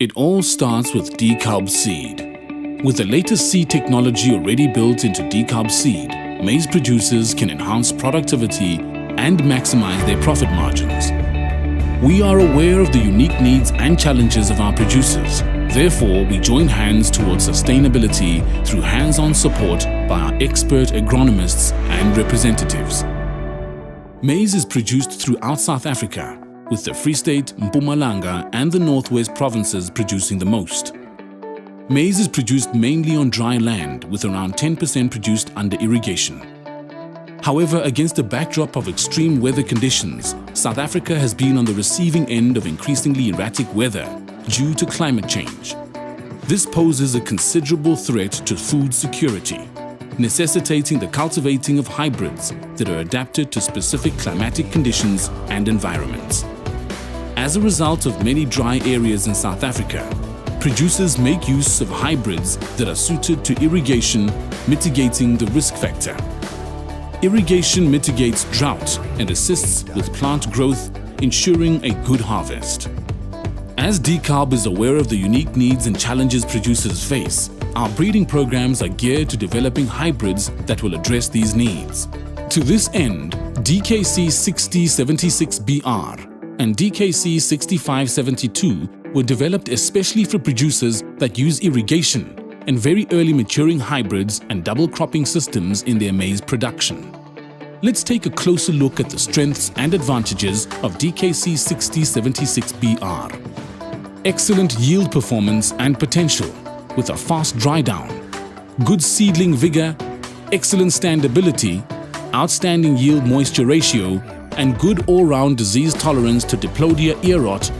It all starts with DEKALB seed. With the latest seed technology already built into DEKALB seed, maize producers can enhance productivity and maximize their profit margins. We are aware of the unique needs and challenges of our producers. Therefore, we join hands towards sustainability through hands-on support by our expert agronomists and representatives. Maize is produced throughout South Africa, with the Free State, Mpumalanga and the Northwest provinces producing the most. Maize is produced mainly on dry land, with around 10% produced under irrigation. However, against a backdrop of extreme weather conditions, South Africa has been on the receiving end of increasingly erratic weather due to climate change. This poses a considerable threat to food security, necessitating the cultivating of hybrids that are adapted to specific climatic conditions and environments. As a result of many dry areas in South Africa, producers make use of hybrids that are suited to irrigation, mitigating the risk factor. Irrigation mitigates drought and assists with plant growth, ensuring a good harvest. As DEKALB is aware of the unique needs and challenges producers face, our breeding programs are geared to developing hybrids that will address these needs. To this end, DKC 6076BR and DKC 6572 were developed especially for producers that use irrigation and very early maturing hybrids and double cropping systems in their maize production. Let's take a closer look at the strengths and advantages of DKC 6076BR. Excellent yield performance and potential with a fast dry down, good seedling vigor, excellent standability, outstanding yield moisture ratio, and good all-round disease tolerance to Diplodia ear rot,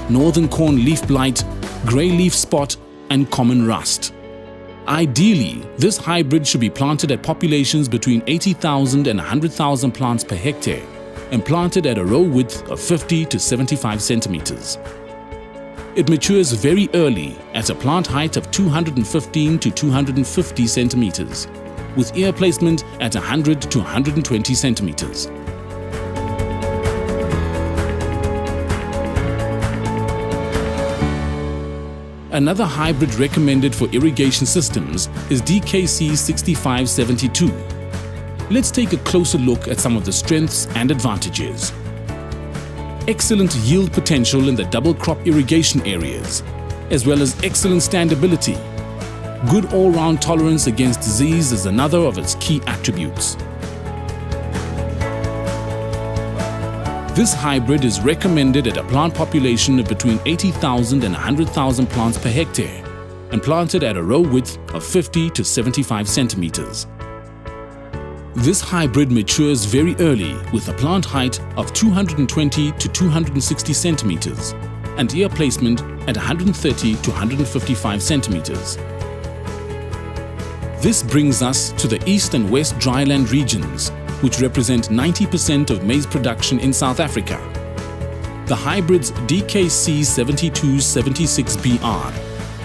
northern corn leaf blight, grey leaf spot, and common rust. Ideally, this hybrid should be planted at populations between 80,000 and 100,000 plants per hectare and planted at a row width of 50 to 75 centimeters. It matures very early at a plant height of 215 to 250 centimeters, with ear placement at 100 to 120 centimeters. Another hybrid recommended for irrigation systems is DKC 6572. Let's take a closer look at some of the strengths and advantages. Excellent yield potential in the double crop irrigation areas, as well as excellent standability. Good all-round tolerance against disease is another of its key attributes. This hybrid is recommended at a plant population of between 80,000 and 100,000 plants per hectare and planted at a row width of 50 to 75 centimeters. This hybrid matures very early with a plant height of 220 to 260 centimeters and ear placement at 130 to 155 centimeters. This brings us to the East and West dryland regions, which represent 90% of maize production in South Africa. The hybrids DKC 7276BR,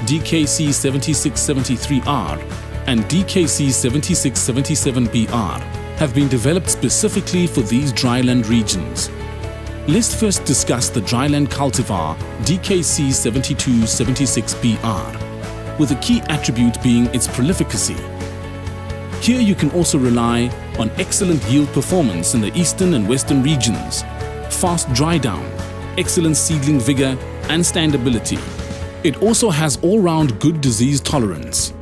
DKC 7673R, and DKC 7677BR have been developed specifically for these dryland regions. Let's first discuss the dryland cultivar DKC 7276BR, with a key attribute being its prolificacy. Here you can also rely on excellent yield performance in the eastern and western regions, fast dry down, excellent seedling vigor and standability. It also has all-round good disease tolerance.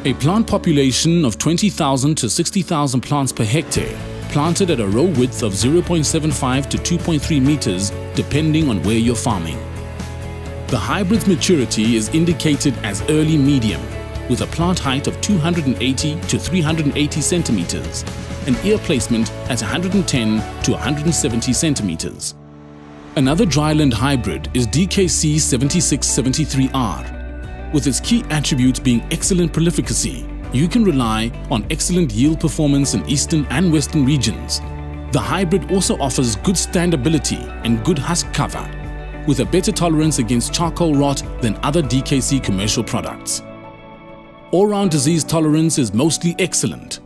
A plant population of 20,000 to 60,000 plants per hectare, planted at a row width of 0.75 to 2.3 meters depending on where you're farming. The hybrid's maturity is indicated as early medium, with a plant height of 280 to 380 centimeters and ear placement at 110 to 170 centimeters. Another dryland hybrid is DKC 7673R. With its key attribute being excellent prolificacy, you can rely on excellent yield performance in eastern and western regions. The hybrid also offers good standability and good husk cover, with a better tolerance against charcoal rot than other DKC commercial products. All-round disease tolerance is mostly excellent.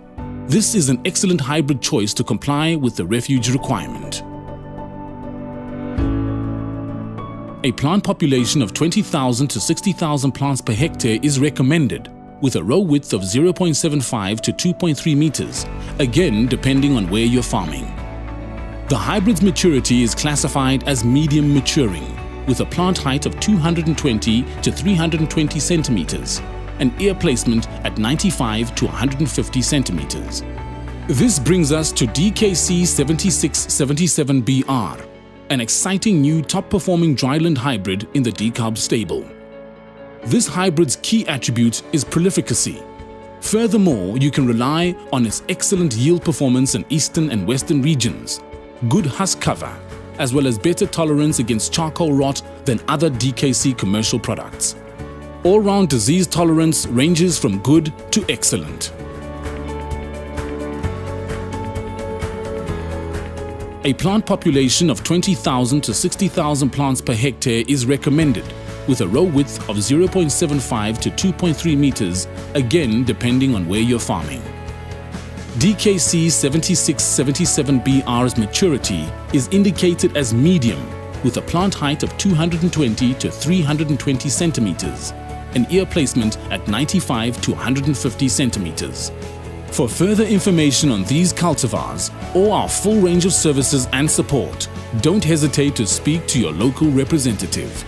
This is an excellent hybrid choice to comply with the refuge requirement. A plant population of 20,000 to 60,000 plants per hectare is recommended, with a row width of 0.75 to 2.3 meters, again depending on where you're farming. The hybrid's maturity is classified as medium maturing, with a plant height of 220 to 320 centimeters, and ear placement at 95 to 150 centimeters. This brings us to DKC 7677BR, an exciting new top-performing dryland hybrid in the DEKALB stable. This hybrid's key attribute is prolificacy. Furthermore, you can rely on its excellent yield performance in eastern and western regions, good husk cover, as well as better tolerance against charcoal rot than other DKC commercial products. All-round disease tolerance ranges from good to excellent. A plant population of 20,000 to 60,000 plants per hectare is recommended, with a row width of 0.75 to 2.3 meters, again depending on where you're farming. DKC 7677BR's maturity is indicated as medium, with a plant height of 220 to 320 centimeters, and ear placement at 95 to 150 centimeters. For further information on these cultivars or our full range of services and support, don't hesitate to speak to your local representative.